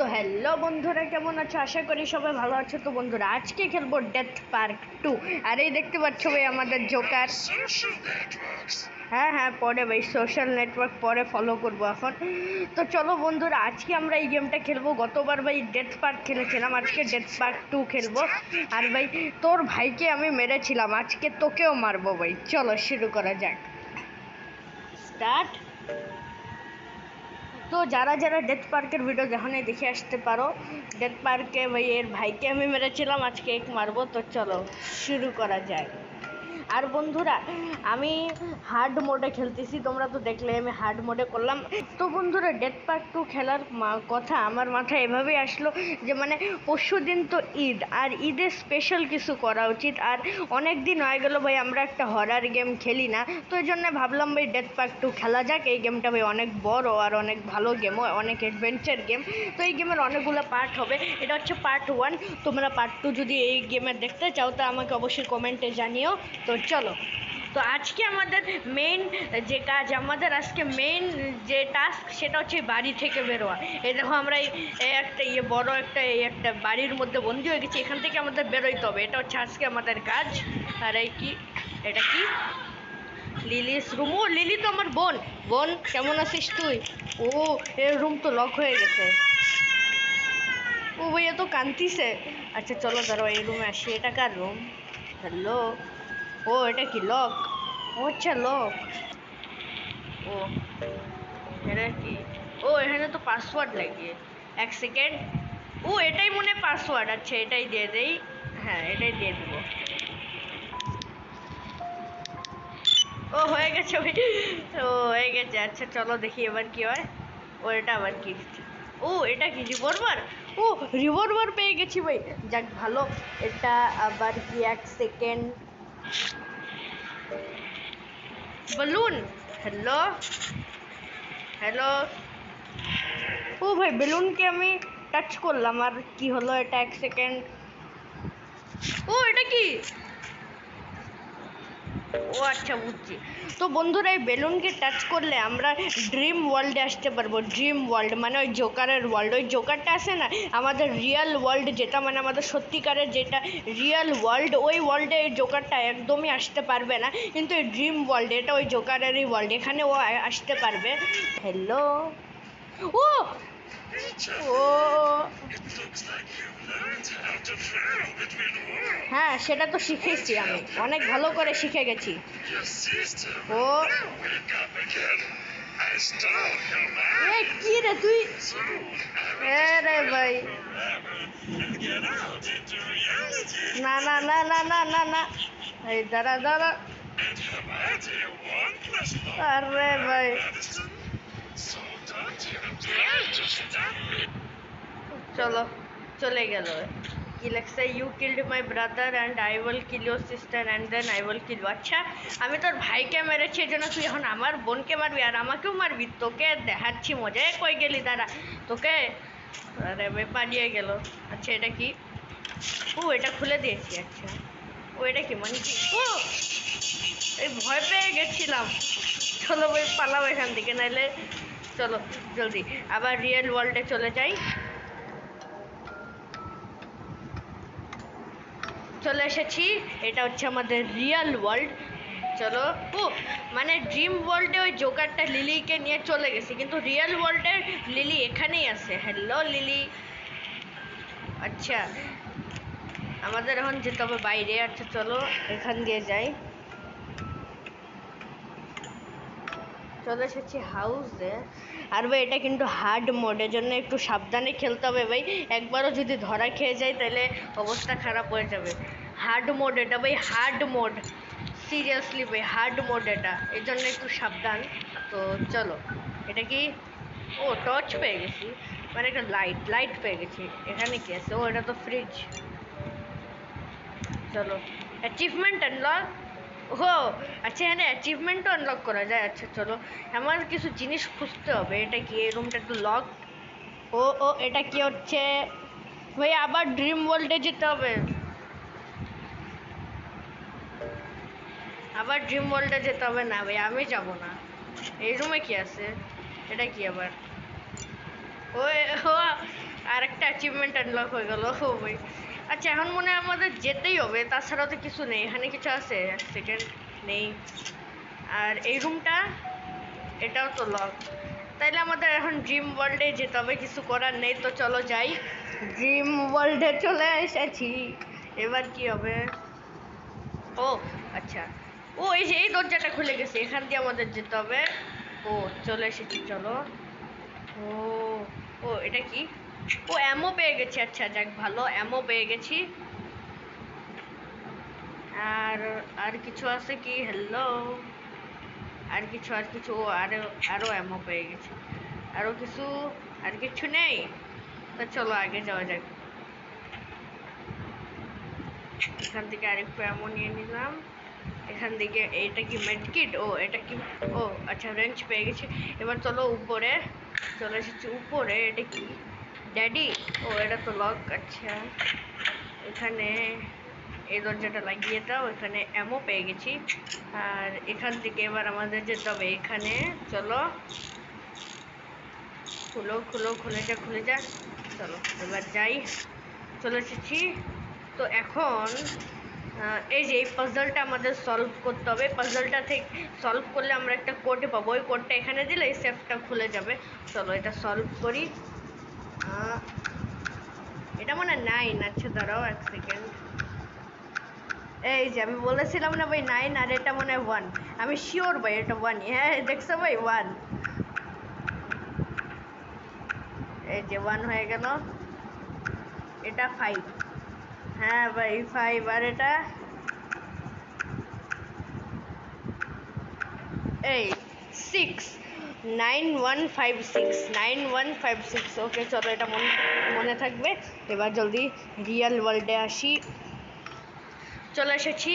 তো হ্যালো বন্ধুরা, কেমন আছো? আশা করি সবাই ভালো আছো। তো বন্ধুরা, আজকে খেলবো ডেথ পার্ক 2। আর এই দেখতে পাচ্ছ ভাই আমাদের জোকার। হ্যাঁ, পরে ভাই সোশ্যাল নেটওয়ার্ক পরে ফলো করবো এখন। তো চলো বন্ধুরা, আজকে আমরা এই গেমটা খেলবো। গতবার ভাই ডেথ পার্ক খেলেছিলাম, আজকে ডেথ পার্ক 2 খেলবো। আর ভাই তোর ভাইকে আমি মেরেছিলাম, আজকে তোকেও মারবো ভাই। চলো শুরু করা যাক। স্টার্ট। তো যারা যারা ডেথ পার্কের ভিডিও যেখানে দেখে আসতে পারো, ডেথ পার্কে ভাই এর ভাইকে আমি মেরেছিলাম, আজকে এক মারবো। তো চলো শুরু করা যায়। আর বন্ধুরা, আমি হার্ড মোডে খেলতেছি, তোমরা তো দেখলে আমি হার্ড মোডে করলাম। তো বন্ধুরা, ডেথ পার্ক 2 খেলার কথা আমার মাথায় এভাবেই আসলো যে মানে পরশু দিন তো ঈদ, আর ঈদের স্পেশাল কিছু করা উচিত। আর অনেক দিন হয়ে গেল ভাই আমরা একটা হরার গেম খেলি না, তো এই জন্য ভাবলাম ভাই ডেথ পার্ক 2 খেলা যাক। এই গেমটা ভাই অনেক বড় আর অনেক ভালো গেমও, অনেক অ্যাডভেঞ্চার গেম। তো এই গেমের অনেকগুলো পার্ট হবে, এটা হচ্ছে পার্ট 1। তোমরা পার্ট 2 যদি এই গেমে দেখতে চাও তা আমাকে অবশ্যই কমেন্টে জানিও। তো চলো, তো আজকে আমাদের মেইন যে কাজ, আমাদের আজকে মেইন যে টাস্ক, সেটা হচ্ছে বাড়ি থেকে বেরোয়া। এই দেখো আমরা এই একটা বড় একটা একটা বাড়ির মধ্যে বন্দি হয়ে গেছি, এখান থেকে আমাদের বেরোইতে হবে। এটা হচ্ছে আজকে আমাদের কাজ। আর এই কি, এটা কি লিলিস রুম? ও লিলি তো আমার বোন। বোন কেমন আছিস তুই? ও, এর রুম তো লক হয়ে গেছে। ও ভাইয়া তো কান্তিছে। আচ্ছা চলো ধরো এই রুমে আসি। এটা কার রুম? হ্যালো। ও এটা কি লক? ও আচ্ছা লক। ও এটা কি? ও এখানে তো পাসওয়ার্ড লাগে। এক সেকেন্ড। ও এটাই মনে হয় পাসওয়ার্ড। আচ্ছা এটাই দিয়ে দেই। হ্যাঁ এটাই দিয়ে দেবো। ও হয়ে গেছে ভাই। ও হয়ে গেছে। আচ্ছা চলো দেখি এবার কি হয়। ও এটা আবার কি? ও এটা কি রিভলভার? ও রিভলভার পেয়ে গেছি ভাই, যাক ভালো। এটা আবার কি? এক সেকেন্ড। বেলুন। Hello hello. ও ভাই বেলুনকে আমি টাচ করলাম, আর কি হলো এটা? এক সেকেন্ড। ও এটা কি? ও আচ্ছা বুঝছি। তো বন্ধুরা, এই বেলুনকে টাচ করলে আমরা ড্রিম ওয়ার্ল্ডে আসতে পারবো। ড্রিম ওয়ার্ল্ড মানে ওই জোকারের ওয়ার্ল্ড। ওই জোকারটা আছে না, আমাদের রিয়েল ওয়ার্ল্ড যেটা, মানে আমাদের সত্যিকারের যেটা রিয়েল ওয়ার্ল্ড, ওই ওয়ার্ল্ডে এই জোকারটা একদমই আসতে পারবে না। কিন্তু এই ড্রিম ওয়ার্ল্ড, এটা ওই জোকারেরই ওয়ার্ল্ড, এখানে ও আসতে পারবে। হ্যালো। ও ও হ্যাঁ সেটা তো শিখেছি, আমি অনেক ভালো করে শিখে গেছি। ও কি রে তুই? রে ভাই, না না না না না না না, এই দাঁড়া দাঁড়া। আরে ভাই চলো, চলে গেল। কি লেখছে? You killed my brother and I will kill your sister and then I will kill you. আচ্ছা আমি তোর ভাইকে মেরেছি, এই জন্য তুই এখন আমার বোনকে মারবি আর আমাকেও মারবি? তোকে দেখাচ্ছি মজা। কই গেলি দাঁড়া তোকে। আরে ভাই পালিয়ে গেল। আচ্ছা এটা কি? ও এটা খুলে দিয়েছি। আচ্ছা ও এটা কি মানে কি? ও এই ভয় পেয়ে গেছিলাম। চলো ভাই পালাও এখান থেকে, নাহলে চলো জলদি আবার রিয়েল ওয়ার্ল্ডে চলে যাই। চলে এসেছি, এটা হচ্ছে আমাদের রিয়েল ওয়ার্ল্ড। চলো। ও মানে ড্রিম ওয়ার্ল্ডে ওই জোকারটা লিলিকে নিয়ে চলে গেছে, কিন্তু রিয়েল ওয়ার্ল্ডে লিলি এখানেই আছে। Hello lily. আচ্ছা আমাদের এখন যেতে হবে বাইরে। আচ্ছা চলো এখান দিয়ে যাই। চলে এসেছি হাউসে। আর ভাই এটা কিন্তু হার্ড মোডের জন্য একটু সাবধানে খেলতে হবে ভাই। একবারও যদি ধরা খেয়ে যায় তাহলে অবস্থা খারাপ হয়ে যাবে। হার্ড মোড এটা ভাই, হার্ড মোড। সিরিয়াসলি ভাই হার্ড মোড এটা, এই জন্য একটু সাবধান। তো চলো এটা কি? ও টর্চ পেয়ে গেছি, মানে একটা লাইট পেয়ে গেছি। এখানে কি আছে? ও এটা তো ফ্রিজ। চলো অ্যাচিভমেন্ট আনলক। ও আচ্ছা এখানে অ্যাচিভমেন্টও আনলক করা যায়। আচ্ছা চলো, আমার কিছু জিনিস খুঁজতে হবে। এটা কি? এই রুমটা একটু লক। ও এটা কি হচ্ছে ভাই? আবার ড্রিম ওয়ার্ল্ডে যেতে হবে। আবার ড্রিম ওয়ার্ল্ডে যেতে হবে না ভাই, আমি যাব না। এই রুমে কি আছে? এটা কি আবার? ও ও আর অ্যাচিভমেন্ট আনলক হয়ে গেল। ও ভাই, আচ্ছা এখন মনে হয় আমাদের যেতেই হবে, তাছাড়া তো কিছু নেই। এখানে কিছু আছে? এক সেকেন্ড, নেই। আর এই রুমটা, এটাও তো লক। তাইলে আমাদের এখন ড্রিম ওয়ার্ল্ডে যেতে হবে, কিছু করার নেই। তো চলো যাই, ড্রিম ওয়ার্ল্ডে চলে এসেছি। এবার কি হবে? ও আচ্ছা, ও এই যে এই দরজাটা খুলে গেছে, এখান দিয়ে আমাদের যেতে হবে। ও চলে এসেছি, চলো। ও ও এটা কি? ও অ্যামো পেয়ে গেছি। আচ্ছা যাক, ভালো, অ্যামো পেয়ে গেছি। আর আর কিছু আছে কি? হ্যালো, আর কিছু, আর কিছু? ও আরো আরো অ্যামো পেয়ে গেছি। আরো কিছু? আর কিছু নেই? তো চলো আগে যাওয়া যাক। এখান থেকে আরেকটু অ্যামো নিয়ে নিলাম। এখান থেকে এইটা কি মেডকিট? ও এটা কি? ও আচ্ছা, রেঞ্জ পেয়ে গেছি। এবার চলো উপরে, চলে এসেছি উপরে। এটা কি? ড্যাডি? ও এটা তো লক। আচ্ছা, এখানে এই দরজাটা লাগিয়ে দাও। এখানে অ্যামো পেয়ে গেছি। আর এখান থেকে এবার আমাদের যেতে হবে এখানে। চলো, খুলো খুলো, খুলে যা, খুলে যা। চলো এবার যাই, চলে এসেছি। তো এখন এই যে এই পাজলটা আমাদের সলভ করতে হবে। পাজলটা থেকে সলভ করলে আমরা একটা কোড পাবো, ওই কোডটা এখানে দিলে এই সেফটা খুলে যাবে। চলো এটা সলভ করি। এটা মনে হয় 9। আচ্ছা দাঁড়াও এক সেকেন্ড। এই যে আমি বলেছিলাম না ভাই 9, আর এটা মনে হয় 1। আমি শিওর ভাই এটা 1। হ্যাঁ দেখছো ভাই, 1। এই যে 1 হয়ে গেল। এটা 5। হ্যাঁ ভাই 5। আর এটা এই 6। 9156, 9156। ওকে চলো, এটা মনে মনে থাকবে। এবার জলদি রিয়েল ওয়ার্ল্ডে আসি। চলে এসেছি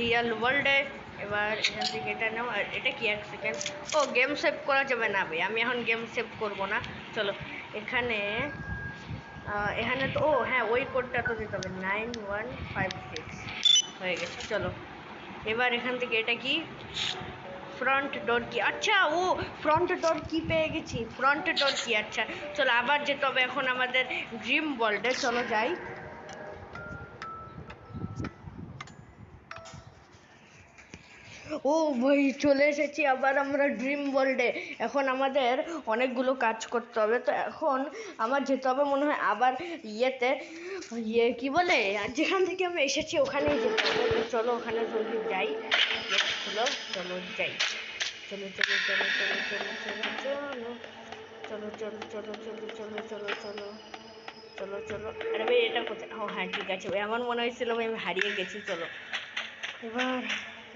রিয়েল ওয়ার্ল্ডে। এবার এখান থেকে এটা নাও। আর এটা কি? এক সেকেন্ড। ও গেম সেভ করা যাবে না ভাই, আমি এখন গেম সেভ করব না। চলো এখানে এখানে তো, ও হ্যাঁ ওই কোডটা তো দিতে হবে, 9156 হয়ে গেছে। চলো এবার এখান থেকে এটা কি? ফ্রন্ট ডোর কি? আচ্ছা, ও ফ্রন্ট ডোর কি পেয়ে গেছি, ফ্রন্ট ডোর কি। আচ্ছা চলো আবার যেতে হবে এখন আমাদের ড্রিম ওয়ার্ল্ডে। চলো যাই। ও ভাই চলে এসেছি আবার আমরা ড্রিম ওয়ার্ল্ডে। এখন আমাদের অনেকগুলো কাজ করতে হবে। তো এখন আমার যেতে হবে মনে হয় আবার ইয়েতে, কি বলে, যেখান থেকে আমি এসেছি ওখানেই যেতে হবে। তো চলো ওখানে জলদি যাই। চলো চলো যাই। চলো চলো চলো চলো চলো চলো চলো চলো চলো চলো চলো চলো চলো চলো চলো। আরে ভাই এটা কোথায়? ও হ্যাঁ ঠিক আছে ভাই, আমার মনে হয়েছিল ভাই আমি হারিয়ে গেছি। চলো এবার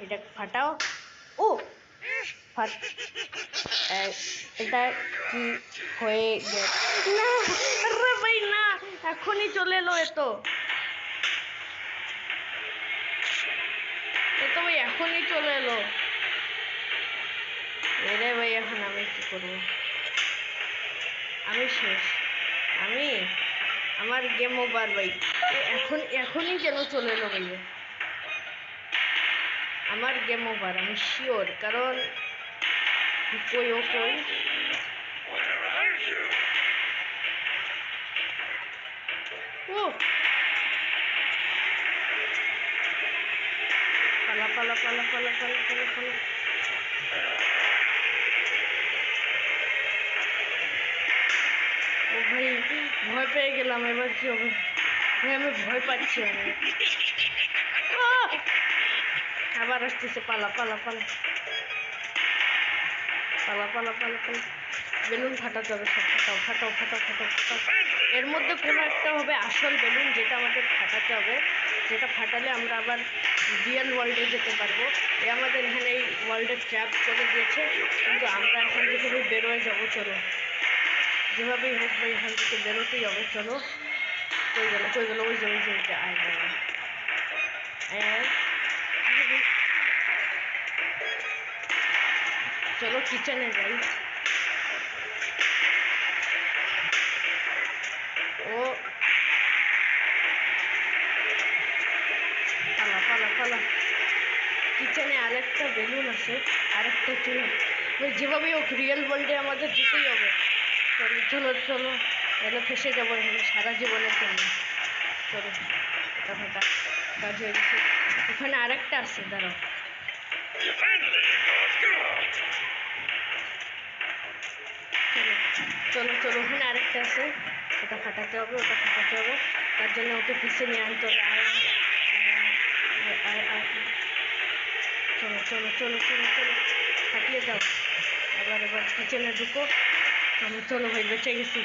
এটা ফাটাও। ও ফাট, এটা কি হয়ে গেছে? না, আরে ভাই না, এখনই চলে এলো। এতো এতো ভাই এখনই চলে এলো। এরে ভাই এখন আমি কি করবো? আমি শেষ। আমি, আমার গেম ওভার ভাই। এখনই কেন চলে এলো ভাইয়া? আমার গেম ওভার, আমি শিওর। কারণ কই, ও কই? ও পালা পালা পালা পালা পালা পালা পালা। ও ভাই ভয় পেয়ে গেলাম, এবার কি হবে ভাই? আমি ভয় পাচ্ছি অনেক। আবার আসতেছে, পালা পালা পালা পালা পালা পালা পালা। বেলুন ফাটাতে হবে সব। ফাটাও ফাটাও ফাটাও ফাটাও ফাটাও। এর মধ্যে কোনো একটা হবে আসল বেলুন, যেটা আমাদের ফাটাতে হবে। যেটা ফাটালে আমরা আবার রিয়েল ওয়ার্ল্ডে যেতে পারবো। এ আমাদের এখানে এই ওয়ার্ল্ডে ট্র্যাপ করে দিয়েছে, কিন্তু আমরা এখান থেকে বেরোয় যাবো। চলো যেভাবেই হোক ভাই এখান থেকে বেরোতেই হবে। চলো কই গেল, কই গেল? ওই যে ওই যে ওইটা। আয় চলো কিচেনে যাই। ও পালা পালা পালা। কিচেনে আরেকটা বেলুন আছে, আরেকটা চুল। ওই যেভাবেই হোক রিয়েল ওয়ার্ল্ডে আমাদের যেতেই হবে। চলো চলো চলো তাহলে ফেসে যাবো এখানে সারা জীবনের জন্য। চলো ফাটা কাজ হয়ে গেছে। ওখানে আরেকটা আছে, দাঁড়াও। চলো চলো ওখানে আরেকটা আছে, ওটা ফাটাতে হবে, ওটা ফাটাতে হবে। তার জন্য ওকে পিছিয়ে নিয়ে আনতে হবে। চলো চলো চলো চলো চলো ফাটিয়ে দাও। এবার কিচেনে ঢুকো। চলো ভাই, বেঁচে গেছি।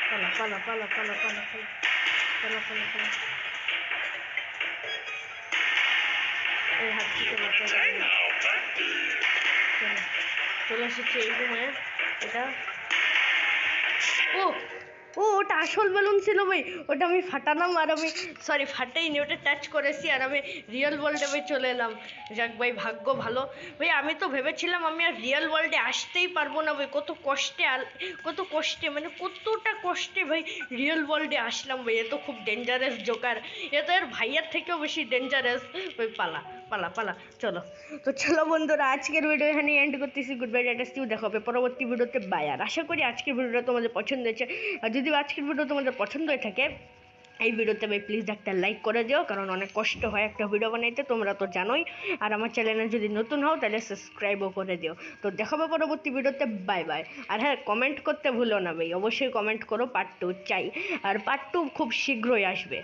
পালা পালা পালা পালা পালা পালা পালা পালা পালা। এই হাত থেকে বাঁচা যাবে না। চলো চলে এসেছি এই রুমে। এটা ও ও ওটা আসল বেলুন ছিল ভাই। ওটা আমি ফাটালাম, আর আমি সরি ফাটাইনি, ওটা টাচ করেছি, আর আমি রিয়েল ওয়ার্ল্ডে ভাই চলে এলাম। যাক ভাই, ভাগ্য ভালো ভাই। আমি তো ভেবেছিলাম আমি আর রিয়েল ওয়ার্ল্ডে আসতেই পারবো না ভাই। কত কষ্টে মানে কতটা কষ্টে ভাই রিয়েল ওয়ার্ল্ডে আসলাম ভাই। এ তো খুব ডেঞ্জারাস জোকার, এ তো এর ভাইয়ের থেকেও বেশি ডেঞ্জারাস ভাই। পালা পালা পালা। চলো তো চলো বন্ধুরা, আজকের ভিডিও এখানে এন্ড করতেছি। গুড বাই, টাটা, সি ইউ। দেখা হবে পরবর্তী ভিডিওতে। বাই। আর আশা করি আজকের ভিডিওটা তোমাদের পছন্দ হয়েছে। আর যদি আজকের ভিডিও তোমাদের পছন্দ হয়ে থাকে, এই ভিডিওতে ভাই প্লিজ একটা লাইক করে দিও, কারণ অনেক কষ্ট হয় একটা ভিডিও বানাইতে, তোমরা তো জানোই। আর আমার চ্যানেলে যদি নতুন হও তাহলে সাবস্ক্রাইবও করে দিও। তো দেখাবো পরবর্তী ভিডিওতে। Bye bye. আর হ্যাঁ, কমেন্ট করতে ভুলো না ভাই, অবশ্যই কমেন্ট করো, পার্ট 2 চাই। আর পার্ট 2 খুব শীঘ্রই আসবে।